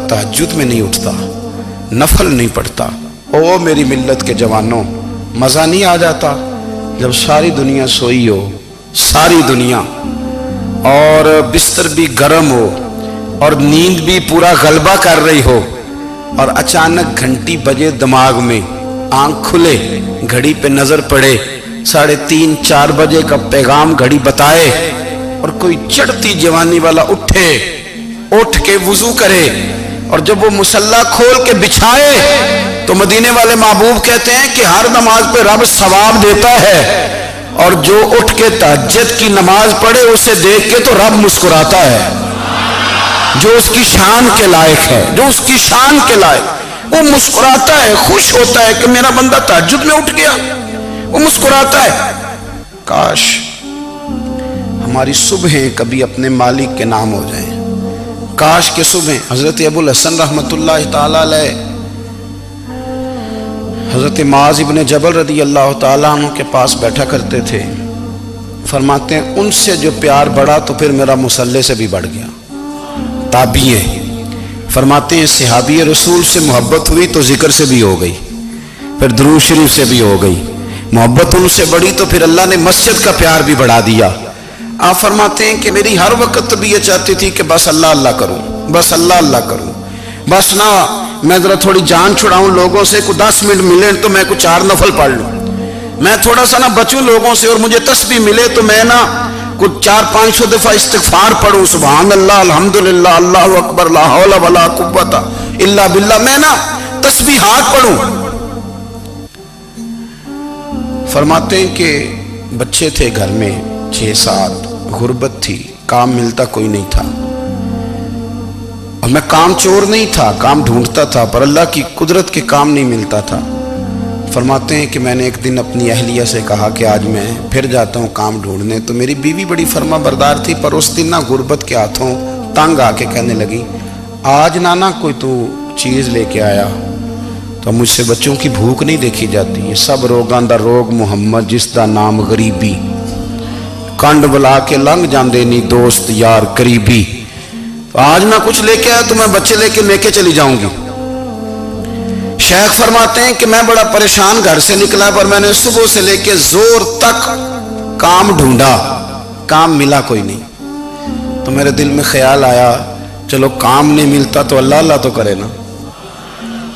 तहज्जुद में नहीं उठता, नफल नहीं पढ़ता। ओ मेरी मिल्लत के जवानों, मज़ा नहीं आ जाता जब सारी दुनिया सोई हो, सारी दुनिया, और बिस्तर भी गर्म हो और नींद भी पूरा गलबा कर रही हो, और अचानक घंटी बजे दिमाग में, आंख खुले, घड़ी पे नजर पड़े, 3:30-4 बजे का पैगाम घड़ी बताए, और कोई चढ़ती जवानी वाला उठ के वुजू करे, और जब वो मुसल्ला खोल के बिछाए तो मदीने वाले महबूब कहते हैं कि हर नमाज पे रब सवाब देता है, और जो उठ के तहज्जुद की नमाज पढ़े उसे देख के तो रब मुस्कुराता है, जो उसकी शान के लायक है, जो उसकी शान के लायक, वो मुस्कुराता है, खुश होता है कि मेरा बंदा तहज्जुद में उठ गया, वो मुस्कुराता है। काश हमारी सुबहें कभी अपने मालिक के नाम हो जाएं। काश के सुबह हजरत अबुल हसन रहमतुल्लाह ताला अलैह हजरत मुआज़ इब्न जबल रदी अल्लाह ताला अन्हु के पास बैठा करते थे। फरमाते हैं उनसे जो प्यार बढ़ा तो फिर मेरा मुसल्ले से भी बढ़ गया। ताबीए फरमाते हैं सहाबी रसूल से मोहब्बत हुई तो जिक्र से भी हो गई, फिर दुरूद शरीफ से भी हो गई। मोहब्बत उनसे बढ़ी तो फिर अल्लाह ने मस्जिद का प्यार भी बढ़ा दिया। आप फरमाते हैं कि मेरी हर वक्त तबीयत चाहती थी कि बस अल्लाह अल्लाह करूं, बस अल्लाह अल्लाह करूं, बस ना मैं जरा थोड़ी जान छुड़ाऊं लोगों से, कुछ 10 मिनट मिले तो मैं कुछ 4 नफल पढ़ लूं, मैं थोड़ा सा ना बचूं लोगों से, और मुझे तस्बीह मिले तो मैं ना कुछ 400-500 दफा इस्तिगफार पढ़ूं, सुभान अल्लाह, अल्हम्दुलिल्लाह, अल्लाहु अकबर, ला हौला वला कुव्वता इल्ला बिल्लाह, मैं ना तस्बीहात पढ़ूं। फरमाते हैं कि बच्चे थे घर में 6-7, गुर्बत थी, काम मिलता कोई नहीं था, और मैं काम चोर नहीं था, काम ढूंढता था, पर अल्लाह की कुदरत के काम नहीं मिलता था। फरमाते हैं कि मैंने एक दिन अपनी अहलिया से कहा कि आज मैं फिर जाता हूँ काम ढूंढने, तो मेरी बीवी बड़ी फर्मा बरदार थी, पर उस दिन ना गुर्बत के हाथों तंग आके कहने लगी, आज नाना कोई तू चीज़ लेके आया, तो मुझसे बच्चों की भूख नहीं देखी जाती है, सब रोगां दा रोग मुहम्मद जिसदा नाम गरीबी, कंड बुला के लंघ जाते नहीं दोस्त यार करीबी, तो आज ना कुछ लेके आया तो मैं बच्चे लेके चली जाऊंगी। शेख फरमाते हैं कि मैं बड़ा परेशान घर से निकला, पर मैंने सुबह से लेके जोर तक काम ढूंढा, काम मिला कोई नहीं। तो मेरे दिल में ख्याल आया, चलो काम नहीं मिलता तो अल्लाह अल्लाह तो करे ना,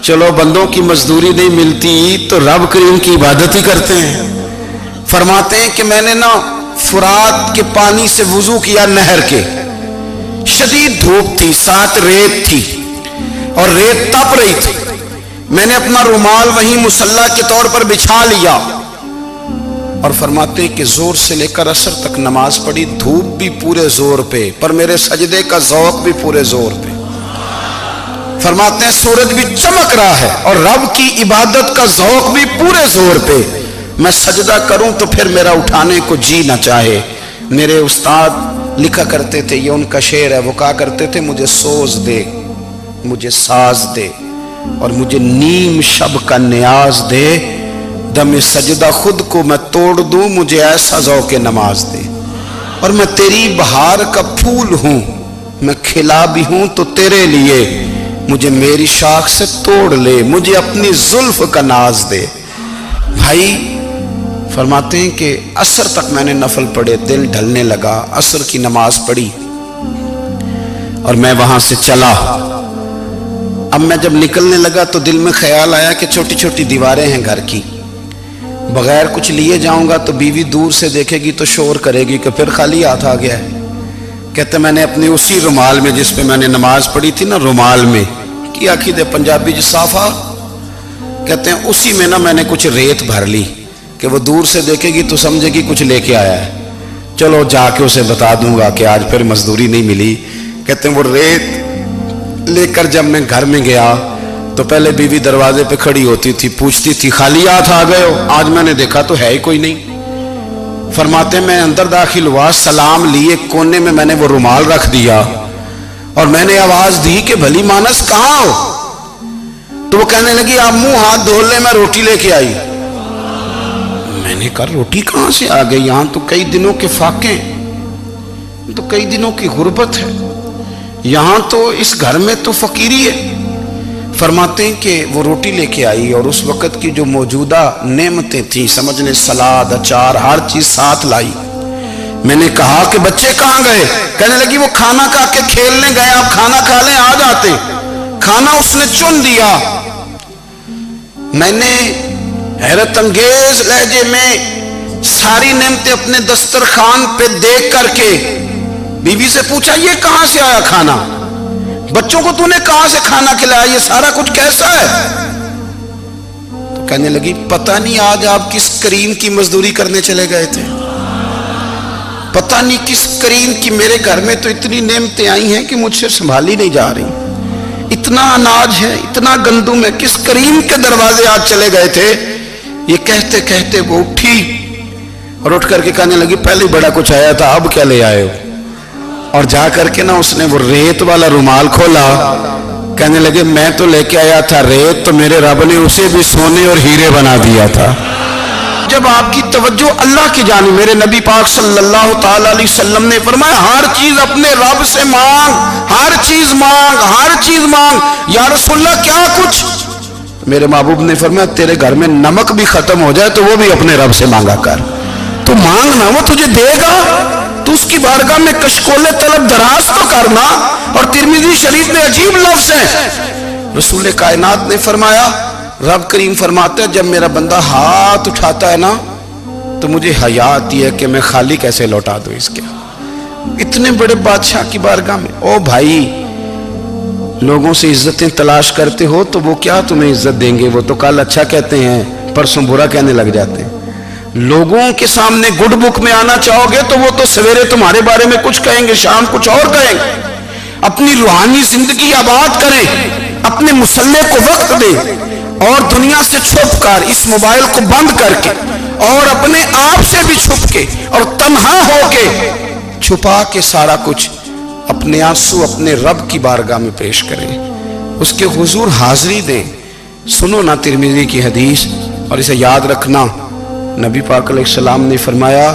चलो बंदों की मजदूरी नहीं मिलती तो रब करीम की इबादत ही करते हैं। फरमाते हैं कि मैंने ना फुरात के पानी से वुजू किया, नहर के, शदीद धूप थी, साथ रेत थी और रेत तप रही थी, मैंने अपना रुमाल वहीं मुसल्ला के तौर पर बिछा लिया, और फरमाते हैं कि जोर से लेकर असर तक नमाज पढ़ी, धूप भी पूरे जोर पे, पर मेरे सजदे का ज़ौक़ भी पूरे जोर पे। फरमाते हैं सूरज भी चमक रहा है और रब की इबादत का ज़ौक़ भी पूरे जोर पे, मैं सजदा करूं तो फिर मेरा उठाने को जी ना चाहे। मेरे उस्ताद लिखा करते थे, ये उनका शेर है, वो कहा करते थे, मुझे सोज दे, मुझे साज दे, और मुझे नीम शब का न्याज दे, दम सजदा खुद को मैं तोड़ दूं, मुझे ऐसा ज़ौक़ नमाज दे। और मैं तेरी बहार का फूल हूं, मैं खिला भी हूं तो तेरे लिए, मुझे मेरी शाख से तोड़ ले, मुझे अपनी जुल्फ का नाज दे। भाई फरमाते हैं कि असर तक मैंने नफल पढ़े, दिल ढलने लगा, असर की नमाज पढ़ी और मैं वहां से चला। अब मैं जब निकलने लगा तो दिल में ख्याल आया कि छोटी छोटी दीवारें हैं घर की, बगैर कुछ लिए जाऊंगा तो बीवी दूर से देखेगी तो शोर करेगी कि फिर खाली हाथ आ गया है। कहते मैंने अपने उसी रुमाल में जिस पे मैंने नमाज पढ़ी थी ना, रुमाल में की आखिद पंजाबी ज साफा कहते हैं, उसी में ना मैंने कुछ रेत भर ली कि वो दूर से देखेगी तो समझेगी कुछ लेके आया है, चलो जाके उसे बता दूंगा कि आज फिर मजदूरी नहीं मिली। कहते हैं वो रेत लेकर जब मैं घर में गया तो पहले बीवी दरवाजे पे खड़ी होती थी, पूछती थी खाली हाथ आ गए हो, आज मैंने देखा तो है ही कोई नहीं। फरमाते मैं अंदर दाखिल हुआ, सलाम लिए, कोने में मैंने वो रुमाल रख दिया और मैंने आवाज दी कि भली मानस कहाँ हो, तो वो कहने लगी आप मुंह हाथ धो ले, मैं रोटी लेके आई। मैंने कहा रोटी कहां से आ गई, यहां तो कई दिनों के फाके, तो कई दिनों की गुर्बत है, यहां तो इस घर में तो फकीरी है। फरमाते हैं कि वो रोटी लेके आई और उस वक्त की जो मौजूदा नेमतें थी, समझ लें सलाद, अचार, हर चीज साथ लाई। मैंने कहा कि बच्चे कहाँ गए? कहने लगी वो खाना खा के खेलने गए, आप खाना खा लें आ जाते। खाना उसने चुन दिया। मैंने हैरत अंगेज लहजे में सारी नेमतें अपने दस्तरखान पे देख करके बीवी से पूछा, ये कहां से आया खाना? बच्चों को तूने कहां से खाना खिलाया? ये सारा कुछ कैसा है? तो कहने लगी, पता नहीं आज आप किस करीम की मजदूरी करने चले गए थे, पता नहीं किस करीम की। मेरे घर में तो इतनी नेमतें आई हैं कि मुझसे संभाली नहीं जा रही। इतना अनाज है, इतना गंदुम है, किस करीम के दरवाजे आज चले गए थे? ये कहते कहते वो उठी और उठ करके कहने लगी, पहले बड़ा कुछ आया था, अब क्या ले आए हो? और जा करके ना उसने वो रेत वाला रुमाल खोला। कहने लगे, मैं तो लेके आया था रेत, तो मेरे रब ने उसे भी सोने और हीरे बना दिया था। जब आपकी तवज्जो अल्लाह की जानिब, मेरे नबी पाक सल्लल्लाहु ताला अलैहि वसल्लम ने फरमाया, हर चीज अपने रब से मांग, हर चीज मांग, हर चीज मांग। या रसूलल्लाह क्या कुछ? मेरे महबूब ने फरमाया, तेरे घर में नमक भी खत्म हो जाए तो वो भी अपने रब से मांगा कर। तो मांगना, वो तुझे देगा, तो उसकी बारगाह में कशकोले तलब दराज तो करना। और तिरमिज़ी शरीफ में अजीब लफ्ज़ है, रसूल कायनात ने फरमाया, रब करीम फरमाते हैं, जब मेरा बंदा हाथ उठाता है ना तो मुझे हया आती है कि मैं खाली कैसे लौटा दूं इसके। इतने बड़े बादशाह की बारगाह में। ओ भाई, लोगों से इज्जतें तलाश करते हो तो वो क्या तुम्हें इज्जत देंगे? वो तो कल अच्छा कहते हैं, परसों बुरा कहने लग जाते हैं। लोगों के सामने गुड बुक में आना चाहोगे तो वो तो सवेरे तुम्हारे बारे में कुछ कहेंगे, शाम कुछ और कहेंगे। अपनी रूहानी जिंदगी आबाद करें, अपने मुसल्ले को वक्त दें और दुनिया से छुप कर, इस मोबाइल को बंद करके और अपने आप से भी छुप के और तन्हा होके, छुपा के सारा कुछ अपने आंसू अपने रब की बारगाह में पेश करें, उसके हुजूर हाजिरी दें। सुनो ना तिरमिज़ी की हदीस, और इसे याद रखना, नबी पाक अलैहिस्सलाम ने फरमाया,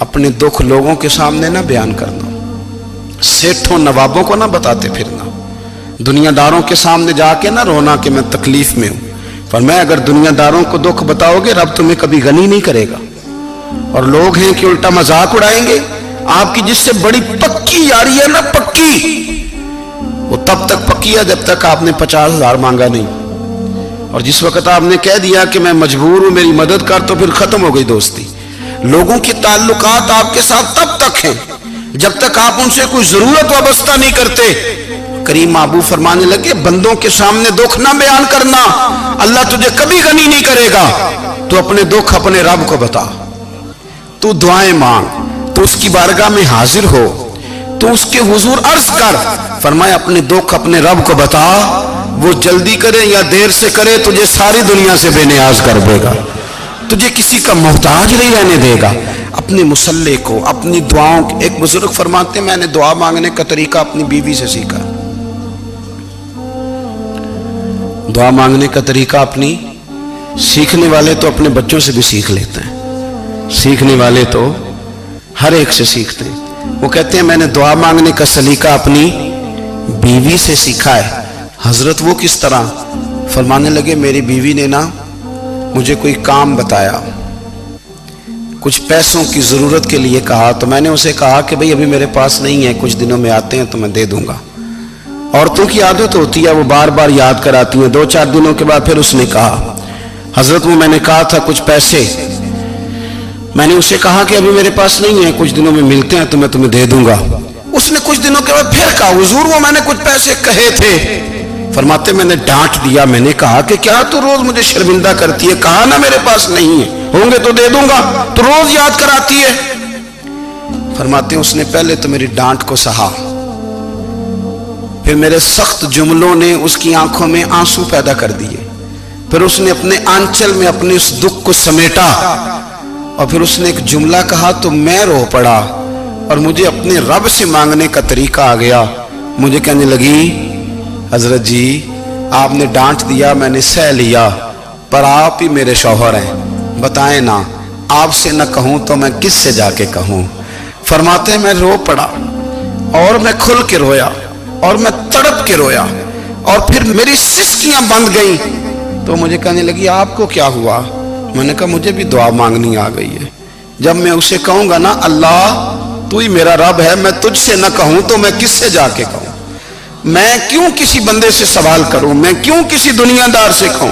अपने दुख लोगों के सामने ना बयान करना, सेठों नवाबों को ना बताते फिरना, दुनियादारों के सामने जाके ना रोना कि मैं तकलीफ में हूं। फरमाया, अगर दुनियादारों को दुख बताओगे रब तुम्हें कभी गनी नहीं करेगा। और लोग हैं कि उल्टा मजाक उड़ाएंगे आपकी, जिससे बड़ी पक्की यारी है ना, पक्की, वो तब तक पक्की है जब तक आपने 50,000 मांगा नहीं। और जिस वक्त आपने कह दिया कि मैं मजबूर हूं, मेरी मदद कर, तो फिर खत्म हो गई दोस्ती। लोगों के ताल्लुकात आपके साथ तब तक हैं जब तक आप उनसे कोई जरूरत वाबस्ता नहीं करते। करीम महबूब फरमाने लगे, बंदों के सामने दुख ना बयान करना, अल्लाह तुझे कभी गनी नहीं करेगा। तो अपने दुख अपने रब को बता, तू दुआएं मांग, तो उसकी बारगाह में हाजिर हो, तो उसके हुजूर अर्ज कर। फरमाया, अपने दुख अपने रब को बता, वो जल्दी करे या देर से करे तुझे सारी दुनिया से बेनियाज कर देगा, तुझे किसी का मोहताज नहीं रहने देगा। अपने मुसल्ले को, अपनी दुआओं को, एक बुजुर्ग फरमाते, मैंने दुआ मांगने का तरीका अपनी बीवी से सीखा। दुआ मांगने का तरीका अपनी, सीखने वाले तो अपने बच्चों से भी सीख लेते हैं, सीखने वाले तो हर एक से सीखते हैं। वो कहते हैं, मैंने दुआ मांगने का सलीका अपनी बीवी से सीखा है। हजरत वो किस तरह? फरमाने लगे, मेरी बीवी ने ना मुझे कोई काम बताया, कुछ पैसों की जरूरत के लिए कहा, तो मैंने उसे कहा कि भाई अभी मेरे पास नहीं है, कुछ दिनों में आते हैं तो मैं दे दूंगा। औरतों की आदत होती है, वो बार बार याद कराती हैं। 2-4 दिनों के बाद फिर उसने कहा, हजरत वो मैंने कहा था कुछ पैसे, मैंने उसे कहा कि अभी मेरे पास नहीं है, कुछ दिनों में मिलते हैं तो मैं तुम्हें दे दूंगा। उसने कुछ दिनों के बाद फिर कहा, हुजूर वो मैंने कुछ पैसे कहे थे। फरमाते, मैंने डांट दिया, मैंने कहा कि क्या तू रोज मुझे शर्मिंदा करती है, कहा ना मेरे पास नहीं है, होंगे तो दे दूंगा, तो रोज याद कराती है। फरमाते, उसने पहले तो मेरी डांट को सहा, फिर मेरे सख्त जुमलों ने उसकी आंखों में आंसू पैदा कर दिए, फिर उसने अपने आंचल में अपने उस दुख को समेटा, और फिर उसने एक जुमला कहा तो मैं रो पड़ा और मुझे अपने रब से मांगने का तरीका आ गया। मुझे कहने लगी, हजरत जी आपने डांट दिया, मैंने सह लिया, पर आप ही मेरे शौहर हैं, बताएं ना, आपसे न कहूं तो मैं किससे जाके कहूं। फरमाते हैं, मैं रो पड़ा और मैं खुल के रोया। اور میں تڑپ کے رویا اور پھر میری سسکیاں بند گئیں تو مجھے کہنے لگی آپ کو کیا ہوا؟ میں نے کہا مجھے بھی دعا مانگنی آ گئی ہے. جب میں اسے کہوں گا نا اللہ تو ہی میرا رب ہے، میں تجھ سے نہ کہوں تو میں کس سے جا کے کہوں؟ میں کیوں کسی بندے سے سوال کروں؟ میں کیوں کسی دنیا دار سے کہوں؟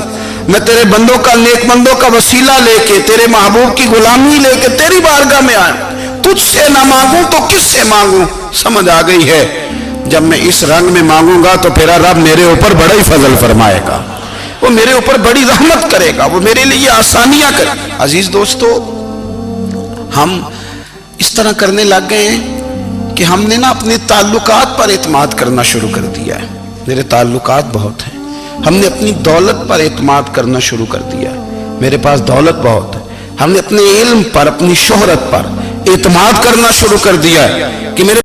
میں تیرے بندوں کا، نیک بندوں کا وسیلہ لے کے، تیرے محبوب کی غلامی لے کے تیری بارگاہ میں آیا، تجھ سے نہ مانگوں تو کس سے مانگوں؟ سمجھ آ گئی ہے؟ جب میں اس رنگ میں مانگوں گا تو پھر رب میرے اوپر بڑا ہی فضل فرمائے گا، وہ میرے اوپر بڑی رحمت کرے گا، وہ میرے لیے آسانیاں کرے گا. عزیز دوستو، ہم اس طرح کرنے لگ گئے ہیں کہ ہم نے نا اپنے تعلقات پر اعتماد کرنا شروع کر دیا ہے. میرے تعلقات بہت ہیں. ہم نے اپنی دولت پر اعتماد کرنا شروع کر دیا ہے، میرے پاس دولت بہت ہے. ہم نے اپنے علم پر، اپنی شہرت پر اعتماد کرنا شروع کر دیا ہے کہ میرے